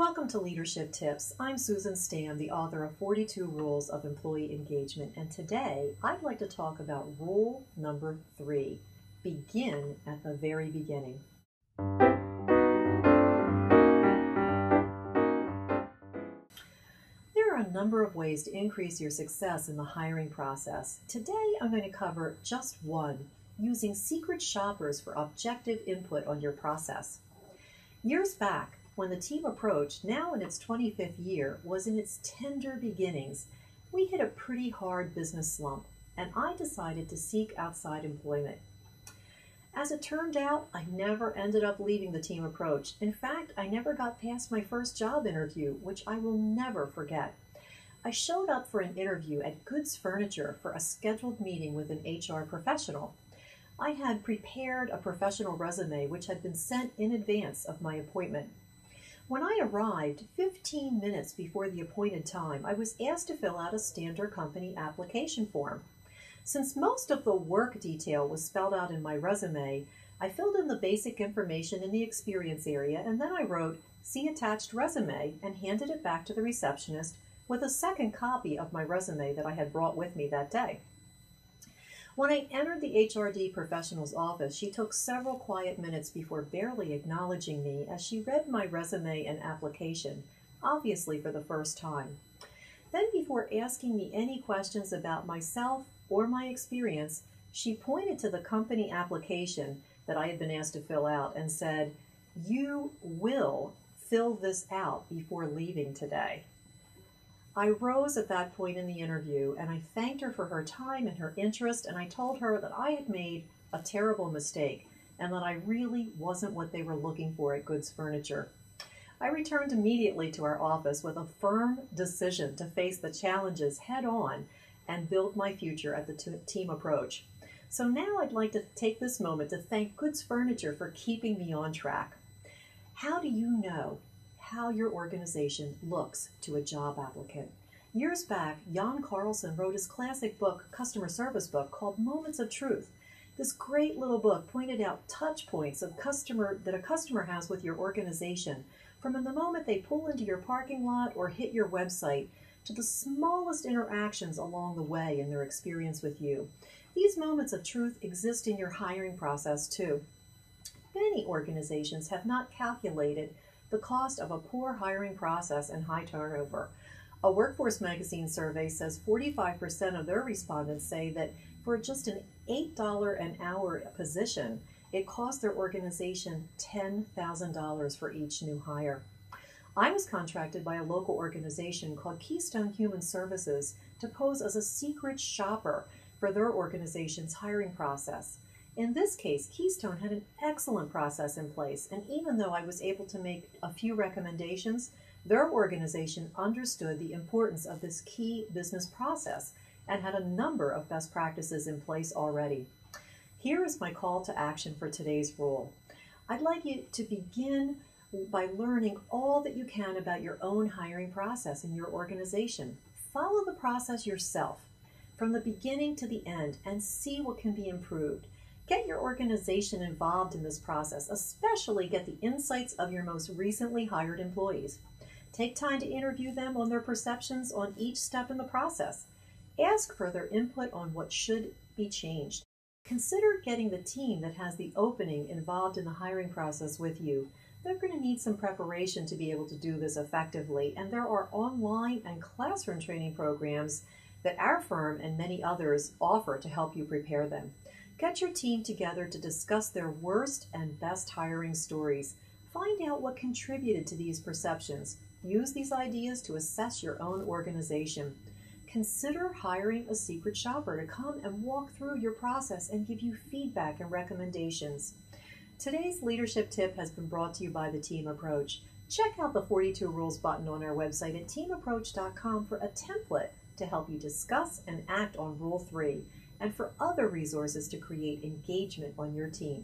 Welcome to Leadership Tips. I'm Susan Stamm, the author of 42 Rules of Employee Engagement, and today I'd like to talk about rule number 3, begin at the very beginning. There are a number of ways to increase your success in the hiring process. Today I'm going to cover just one, using secret shoppers for objective input on your process. Years back, when the team approach, now in its 25th year, was in its tender beginnings, we hit a pretty hard business slump, and I decided to seek outside employment. As it turned out, I never ended up leaving the team approach. In fact, I never got past my first job interview, which I will never forget. I showed up for an interview at Goods Furniture for a scheduled meeting with an HR professional. I had prepared a professional resume which had been sent in advance of my appointment. When I arrived 15 minutes before the appointed time, I was asked to fill out a standard company application form. Since most of the work detail was spelled out in my resume, I filled in the basic information in the experience area, and then I wrote, "See attached resume," and handed it back to the receptionist with a second copy of my resume that I had brought with me that day. When I entered the HRD professional's office, she took several quiet minutes before barely acknowledging me as she read my resume and application, obviously for the first time. Then, before asking me any questions about myself or my experience, she pointed to the company application that I had been asked to fill out and said, "You will fill this out before leaving today." I rose at that point in the interview, and I thanked her for her time and her interest, and I told her that I had made a terrible mistake and that I really wasn't what they were looking for at Goods Furniture. I returned immediately to our office with a firm decision to face the challenges head on and build my future at the team approach. So now I'd like to take this moment to thank Goods Furniture for keeping me on track. How do you know how your organization looks to a job applicant? Years back, Jan Carlson wrote his classic book, customer service book, called Moments of Truth. This great little book pointed out touch points that a customer has with your organization, from the moment they pull into your parking lot or hit your website to the smallest interactions along the way in their experience with you. These moments of truth exist in your hiring process too. Many organizations have not calculated the cost of a poor hiring process and high turnover. A Workforce Magazine survey says 45% of their respondents say that for just an $8 an hour position, it costs their organization $10,000 for each new hire. I was contracted by a local organization called Keystone Human Services to pose as a secret shopper for their organization's hiring process. In this case, Keystone had an excellent process in place, and even though I was able to make a few recommendations, their organization understood the importance of this key business process and had a number of best practices in place already. Here is my call to action for today's rule. I'd like you to begin by learning all that you can about your own hiring process in your organization. Follow the process yourself from the beginning to the end and see what can be improved. Get your organization involved in this process, especially get the insights of your most recently hired employees. Take time to interview them on their perceptions on each step in the process. Ask for their input on what should be changed. Consider getting the team that has the opening involved in the hiring process with you. They're going to need some preparation to be able to do this effectively, and there are online and classroom training programs that our firm and many others offer to help you prepare them. Get your team together to discuss their worst and best hiring stories. Find out what contributed to these perceptions. Use these ideas to assess your own organization. Consider hiring a secret shopper to come and walk through your process and give you feedback and recommendations. Today's leadership tip has been brought to you by the Team Approach. Check out the 42 Rules button on our website at teamapproach.com for a template to help you discuss and act on Rule 3, and for other resources to create engagement on your team.